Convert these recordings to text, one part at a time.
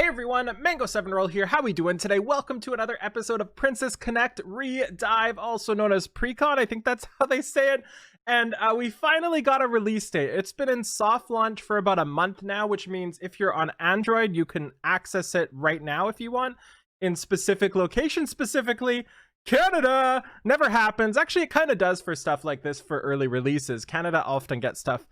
Hey everyone, Mango7Roll here. How we doing today? Welcome to another episode of Princess Connect Re-Dive, also known as Precon. I think that's how they say it. And we finally got a release date. It's been in soft launch for about a month now, which means if you're on Android, you can access it right now if you want, in specific locations, specifically Canada. Never happens. Actually, it kind of does for stuff like this for early releases. Canada often gets stuff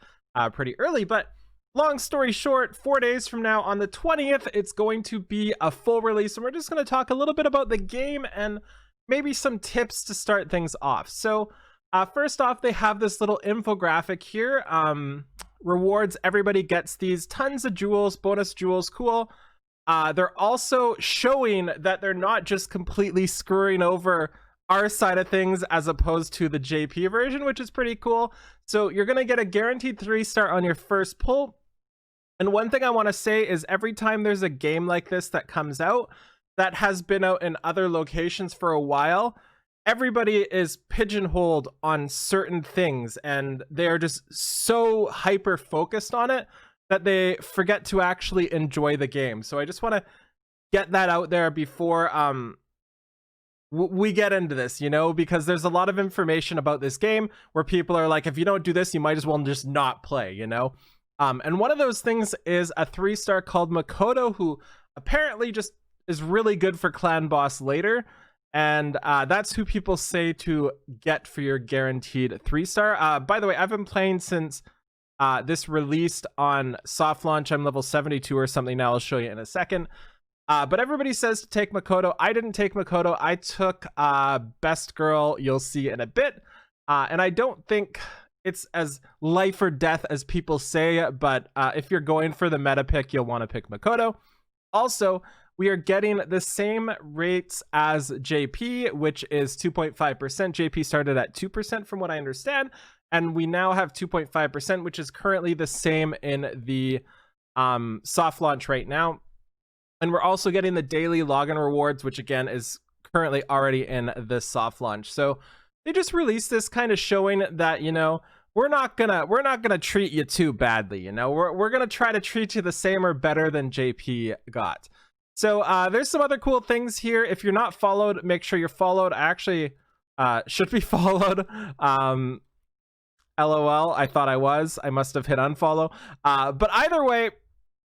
pretty early, but long story short, 4 days from now on the 20th, it's going to be a full release, and we're just going to talk a little bit about the game and maybe some tips to start things off. So first off, they have this little infographic here. Rewards, everybody gets these tons of jewels, bonus jewels, cool. They're also showing that they're not just completely screwing over our side of things as opposed to the JP version, which is pretty cool. So you're going to get a guaranteed 3-star on your first pull. And one thing I want to say is every time there's a game like this that comes out that has been out in other locations for a while, everybody is pigeonholed on certain things and they're just so hyper focused on it that they forget to actually enjoy the game. So I just want to get that out there before we get into this, you know, because there's a lot of information about this game where people are like, if you don't do this, you might as well just not play, you know. And one of those things is a 3-star called Makoto, who apparently just is really good for clan boss later. And that's who people say to get for your guaranteed 3-star. By the way, I've been playing since this released on soft launch. I'm level 72 or something now. I'll show you in a second. But everybody says to take Makoto. I didn't take Makoto. I took Best Girl. You'll see in a bit. And I don't think it's as life or death as people say, but if you're going for the meta pick, you'll want to pick Makoto. Also, we are getting the same rates as JP, which is 2.5%. JP started at 2% from what I understand, and we now have 2.5%, which is currently the same in the soft launch right now. And we're also getting the daily login rewards, which again is currently already in the soft launch. So they just released this kind of showing that, you know, we're not gonna treat you too badly, you know. We're gonna try to treat you the same or better than JP got. So there's some other cool things here. If you're not followed, make sure you're followed. I actually should be followed. LOL, I thought I was. I must have hit unfollow. But either way,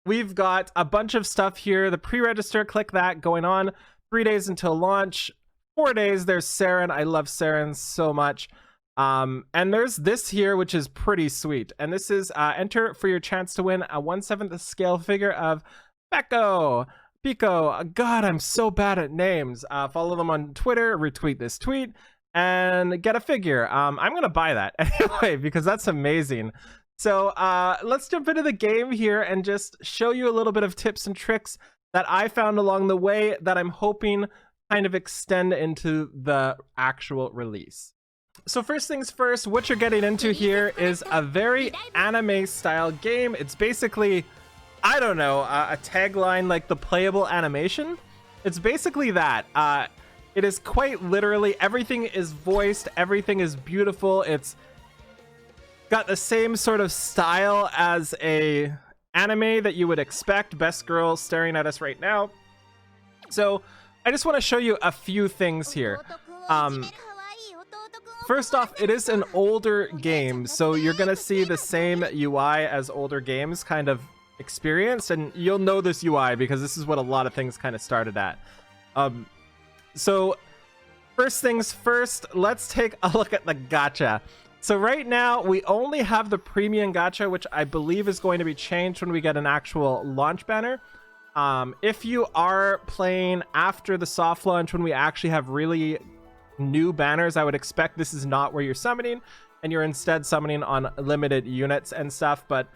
we've got a bunch of stuff here. The pre-register, click that, going on. 3 days until launch. 4 days, there's Saren. I love Saren so much. And there's this here, which is pretty sweet. And this is enter for your chance to win a 1/7 scale figure of Pico. God, I'm so bad at names. Follow them on Twitter, retweet this tweet, and get a figure. I'm gonna buy that anyway because that's amazing. So let's jump into the game here and just show you a little bit of tips and tricks that I found along the way that I'm hoping kind of extend into the actual release. So first things first, what you're getting into here is a very anime style game. It's basically, I don't know, a tagline like the playable animation. It's basically that. It is quite literally, everything is voiced, everything is beautiful. It's got the same sort of style as a anime that you would expect. Best Girl staring at us right now. So I just want to show you a few things here. First off, it is an older game, so you're gonna see the same UI as older games kind of experienced, and you'll know this UI because this is what a lot of things kind of started at. So first things first, let's take a look at the gacha. So right now we only have the premium gacha, which I believe is going to be changed when we get an actual launch banner. If you are playing after the soft launch when we actually have really new banners, I would expect this is not where you're summoning and you're instead summoning on limited units and stuff. But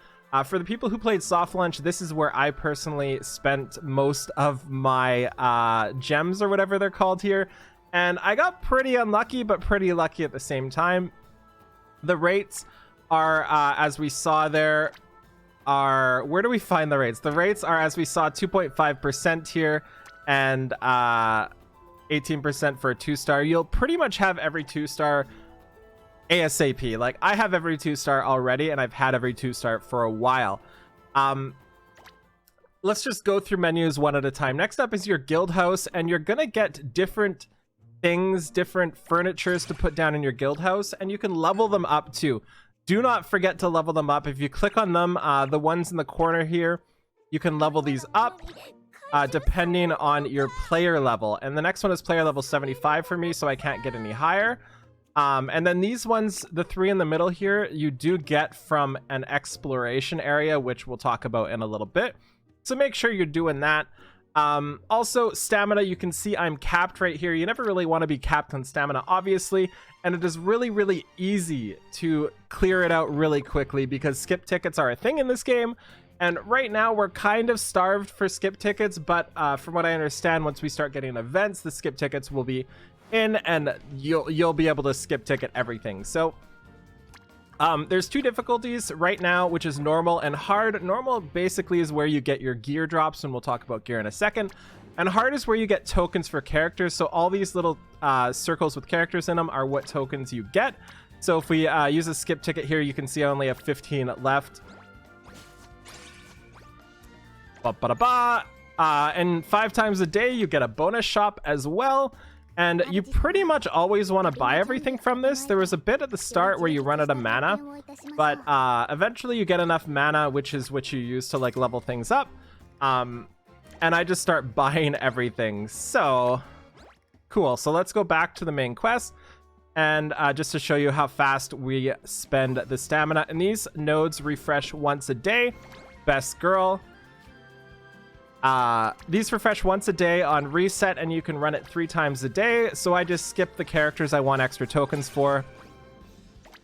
for the people who played soft launch, this is where I personally spent most of my gems or whatever they're called here, and I got pretty unlucky but pretty lucky at the same time. The rates are as we saw there are, where do we find the rates? The rates are, as we saw, 2.5% here and 18% for a 2-star. You'll pretty much have every 2-star ASAP. Like, I have every 2-star already, and I've had every 2-star for a while. let's just go through menus one at a time. Next up is your guild house, and you're gonna get different things, different furnitures to put down in your guild house, and you can level them up too. Do not forget to level them up. If you click on them, the ones in the corner here, you can level these up depending on your player level. And the next one is player level 75 for me, so I can't get any higher. And then these ones, the three in the middle here, you do get from an exploration area, which we'll talk about in a little bit. So make sure you're doing that. Also, stamina, you can see I'm capped right here. You never really want to be capped on stamina, obviously. And it is really, really easy to clear it out really quickly because skip tickets are a thing in this game. And right now we're kind of starved for skip tickets, but from what I understand, once we start getting events, the skip tickets will be in and you'll be able to skip ticket everything. So there's two difficulties right now, which is normal and hard. Normal basically is where you get your gear drops, and we'll talk about gear in a second. And hard is where you get tokens for characters. So all these little circles with characters in them are what tokens you get. So if we use a skip ticket here, you can see I only have 15 left. And 5 times a day you get a bonus shop as well, and you pretty much always want to buy everything from this. There was a bit at the start where you run out of mana, but eventually you get enough mana, which is what you use to like level things up, and I just start buying everything. So cool. So let's go back to the main quest, and just to show you how fast we spend the stamina, and these nodes refresh once a day. Best girl. These refresh once a day on reset, and you can run it 3 times a day. So I just skip the characters I want extra tokens for,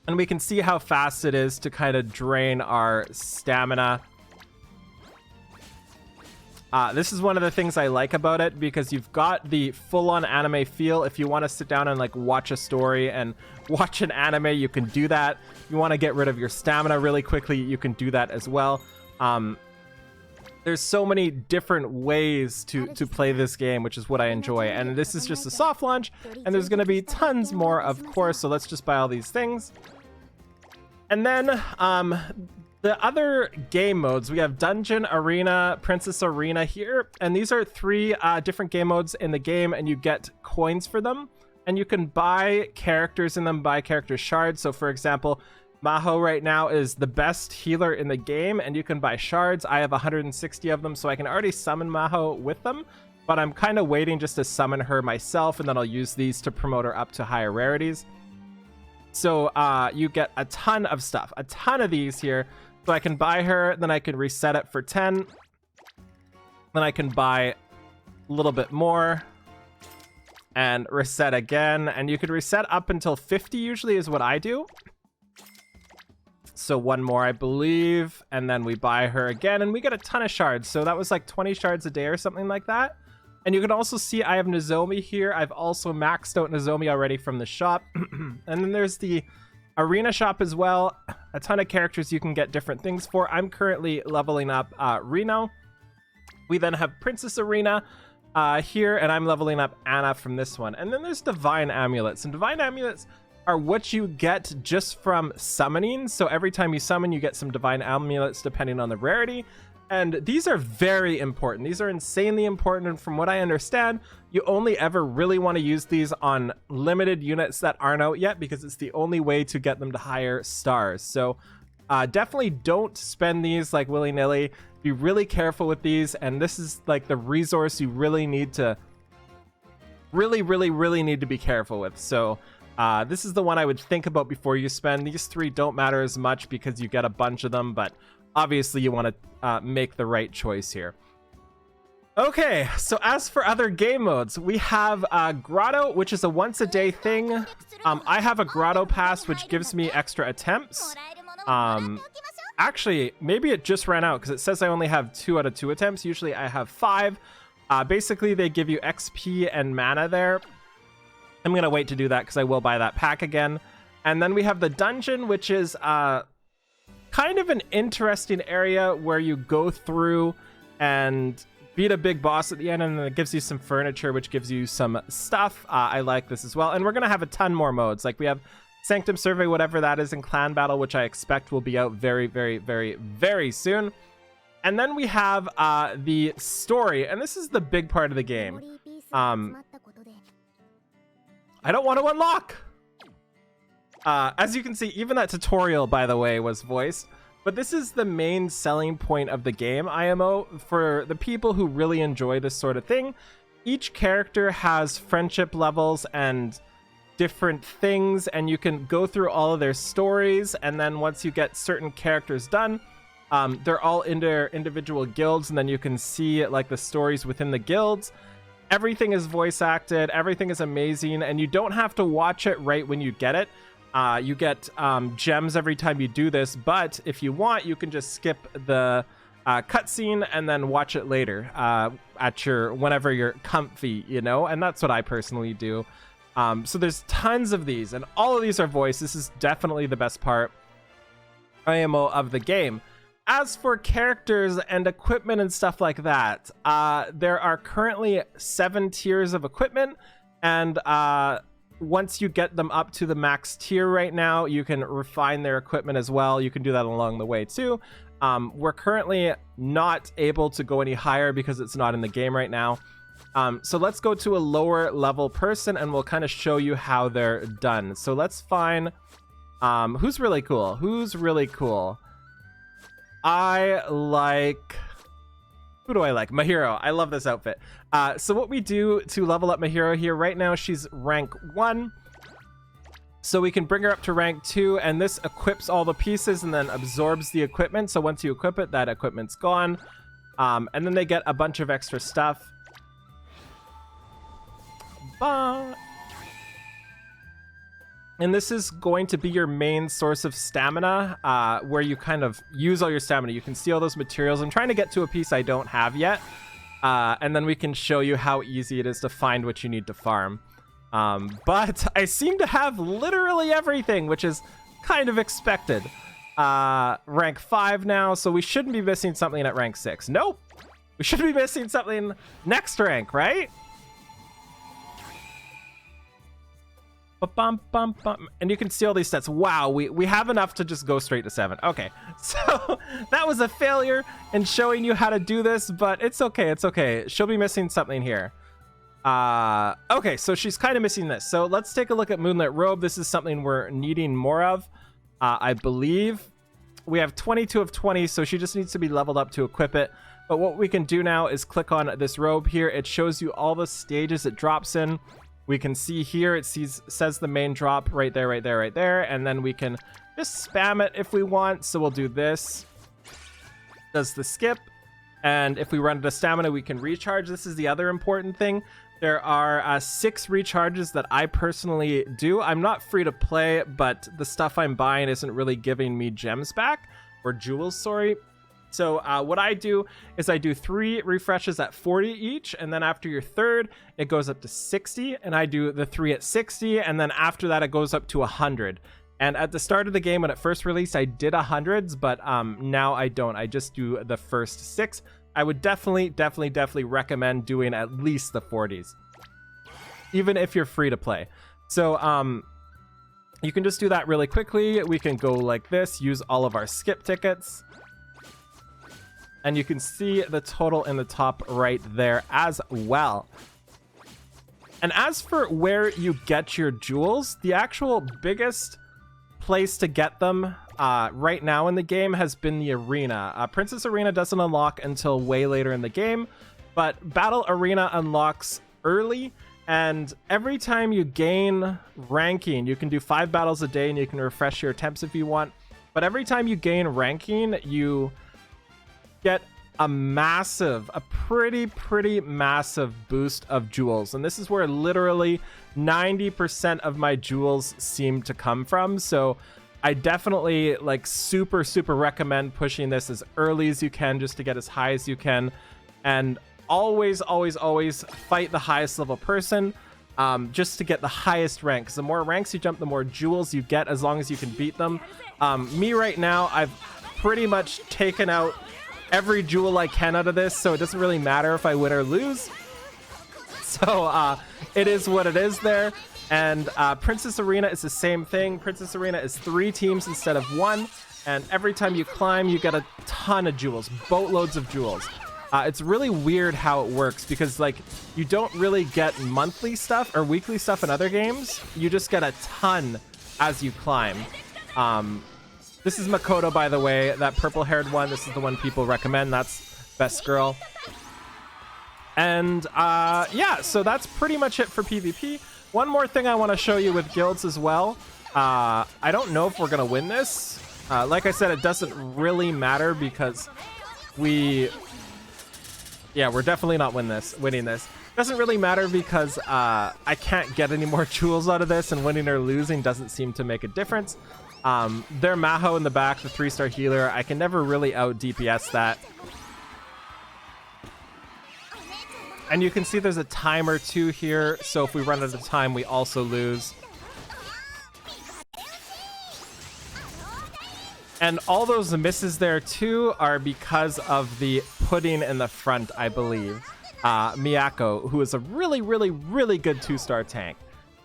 and we can see how fast it is to kind of drain our stamina. This is one of the things I like about it, because you've got the full-on anime feel. If you want to sit down and like watch a story and watch an anime, you can do that. If you want to get rid of your stamina really quickly, you can do that as well. There's so many different ways to play this game, which is what I enjoy. And this is just a soft launch, and there's going to be tons more, of course. So let's just buy all these things. And then the other game modes, we have Dungeon, Arena, Princess Arena here. And these are 3 different game modes in the game, and you get coins for them. And you can buy characters in them, buy character shards. So for example, Maho right now is the best healer in the game, and you can buy shards. I have 160 of them, so I can already summon Maho with them, but I'm kind of waiting just to summon her myself, and then I'll use these to promote her up to higher rarities. So you get a ton of stuff, a ton of these here. So I can buy her, then I can reset it for 10. Then I can buy a little bit more and reset again, and you can reset up until 50 usually is what I do. So 1 more, I believe, and then we buy her again, and we get a ton of shards. So that was like 20 shards a day or something like that. And you can also see I have Nozomi here. I've also maxed out Nozomi already from the shop. And then there's the Arena shop as well. A ton of characters you can get different things for. I'm currently leveling up Reno. We then have Princess Arena here, and I'm leveling up Anna from this one. And then there's Divine Amulets. And Divine Amulets are what you get just from summoning. So every time you summon, you get some Divine Amulets depending on the rarity. And these are very important. These are insanely important. And from what I understand, you only ever really want to use these on limited units that aren't out yet, because it's the only way to get them to higher stars. So definitely don't spend these like willy-nilly. Be really careful with these. And this is like the resource you really need to really need to be careful with. So this is the one I would think about before you spend. These 3 don't matter as much because you get a bunch of them, but obviously you want to make the right choice here. Okay, so as for other game modes, we have Grotto, which is a once a day thing. I have a Grotto pass, which gives me extra attempts. Actually, maybe it just ran out because it says I only have 2 out of 2 attempts. Usually I have 5. Basically, they give you XP and mana there. I'm going to wait to do that because I will buy that pack again. And then we have the dungeon, which is kind of an interesting area where you go through and beat a big boss at the end, and then it gives you some furniture, which gives you some stuff. I like this as well. And we're going to have a ton more modes. Like we have Sanctum Survey, whatever that is, in Clan Battle, which I expect will be out very, very, very, very soon. And then we have the story, and this is the big part of the game. I don't want to unlock. As you can see, even that tutorial, by the way, was voiced. But this is the main selling point of the game, IMO, for the people who really enjoy this sort of thing. Each character has friendship levels and different things, and you can go through all of their stories, and then once you get certain characters done, they're all in their individual guilds, and then you can see like the stories within the guilds. Everything is voice acted, everything is amazing, and you don't have to watch it right when you get it. You get gems every time you do this, but if you want, you can just skip the cutscene and then watch it later at whenever you're comfy, you know, and that's what I personally do. So there's tons of these, and all of these are voiced. This is definitely the best part, IMO, of the game. As for characters and equipment and stuff like that, there are currently 7 tiers of equipment, and once you get them up to the max tier right now, you can refine their equipment as well. You can do that along the way too. We're currently not able to go any higher because it's not in the game right now. So let's go to a lower level person and we'll kind of show you how they're done. So let's find who's really cool. Who's really cool? I like... Who do I like? Mahiro. I love this outfit. So what we do to level up Mahiro here, right now she's rank 1. So we can bring her up to rank 2, and this equips all the pieces and then absorbs the equipment. So once you equip it, that equipment's gone. And then they get a bunch of extra stuff. And this is going to be your main source of stamina, where you kind of use all your stamina. You can see all those materials. I'm trying to get to a piece I don't have yet. And then we can show you how easy it is to find what you need to farm. But I seem to have literally everything, which is kind of expected. Rank 5 now, so we shouldn't be missing something at rank 6. Nope! We should be missing something next rank, right? And you can see all these stats. Wow, we have enough to just go straight to 7. Okay, so that was a failure in showing you how to do this, but it's okay, it's okay. She'll be missing something here. Okay, so she's kind of missing this. So let's take a look at Moonlit Robe. This is something we're needing more of, I believe. We have 22 of 20, so she just needs to be leveled up to equip it. But what we can do now is click on this robe here. It shows you all the stages it drops in. We can see here, it says the main drop right there, right there, right there. And then we can just spam it if we want. So we'll do this. Does the skip. And if we run out of stamina, we can recharge. This is the other important thing. There are 6 recharges that I personally do. I'm not free to play, but the stuff I'm buying isn't really giving me gems back. Or jewels, sorry. So what I do is I do 3 refreshes at 40 each, and then after your third, it goes up to 60, and I do the 3 at 60, and then after that, it goes up to 100. And at the start of the game, when it first released, I did 100s, but now I don't. I just do the first 6. I would definitely recommend doing at least the 40s, even if you're free to play. So you can just do that really quickly. We can go like this, use all of our skip tickets. And you can see the total in the top right there as well. And as for where you get your jewels, the actual biggest place to get them right now in the game has been the arena. Princess Arena doesn't unlock until way later in the game, but Battle Arena unlocks early. And every time you gain ranking, you can do 5 battles a day and you can refresh your attempts if you want. But every time you gain ranking, you get a pretty massive boost of jewels, and this is where literally 90% of my jewels seem to come from. So I definitely super recommend pushing this as early as you can, just to get as high as you can, and always fight the highest level person, just to get the highest rank, because the more ranks you jump, the more jewels you get, as long as you can beat them. Me right now, I've pretty much taken out every jewel I can out of this, so it doesn't really matter if I win or lose. So it is what it is there. And Princess Arena is the same thing. Princess Arena is 3 teams instead of 1. And every time you climb, you get a ton of jewels, boatloads of jewels. It's really weird how it works because like you don't really get monthly stuff or weekly stuff in other games. You just get a ton as you climb. This is Makoto, by the way, that purple-haired one. This is the one people recommend. That's best girl. And yeah, so that's pretty much it for PvP. One more thing I want to show you with guilds as well. I don't know if we're gonna win this. Like I said, it doesn't really matter because we're definitely not winning this. Doesn't really matter because I can't get any more jewels out of this, and winning or losing doesn't seem to make a difference. Their Maho in the back, the 3-star healer, I can never really out DPS that. And you can see there's a timer too here, so if we run out of time, we also lose. And all those misses there too are because of the pudding in the front, I believe. Miyako, who is a really, really, really good 2-star tank.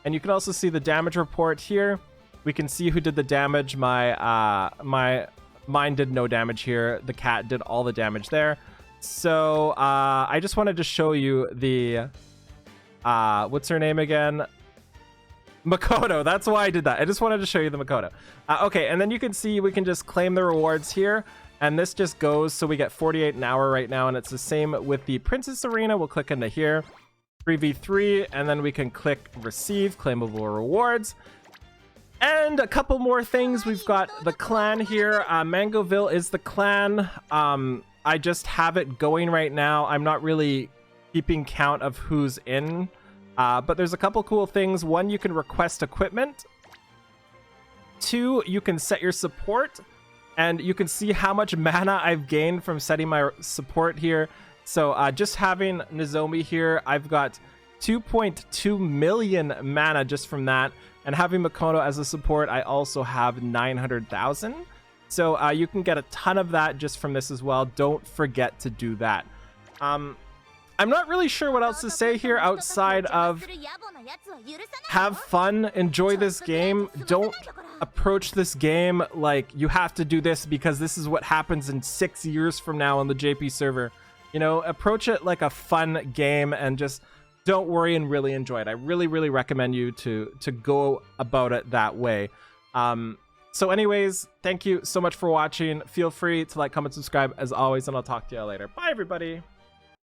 And you can also see the damage report here. We can see who did the damage. Mine did no damage here. The cat did all the damage there. So I just wanted to show you the what's her name again? Makoto. That's why I did that. I just wanted to show you the Makoto. Okay, and then you can see we can just claim the rewards here, and this just goes, so we get 48 an hour right now, and it's the same with the Princess Arena. We'll click into here, 3v3, and then we can click receive claimable rewards. And a couple more things. We've got the clan here. Mangoville is the clan. I just have it going right now. I'm not really keeping count of who's in. But there's a couple cool things. One, you can request equipment. 2, you can set your support. And you can see how much mana I've gained from setting my support here. So just having Nozomi here, I've got 2.2 million mana just from that. And having Makoto as a support, I also have 900,000. So you can get a ton of that just from this as well. Don't forget to do that. I'm not really sure what else to say here outside of have fun, enjoy this game. Don't approach this game like you have to do this because this is what happens in 6 years from now on the JP server. You know, approach it like a fun game and just don't worry and really enjoy it. I really, really recommend you to go about it that way. So anyways, thank you so much for watching. Feel free to like, comment, subscribe as always, and I'll talk to you all later. Bye, everybody.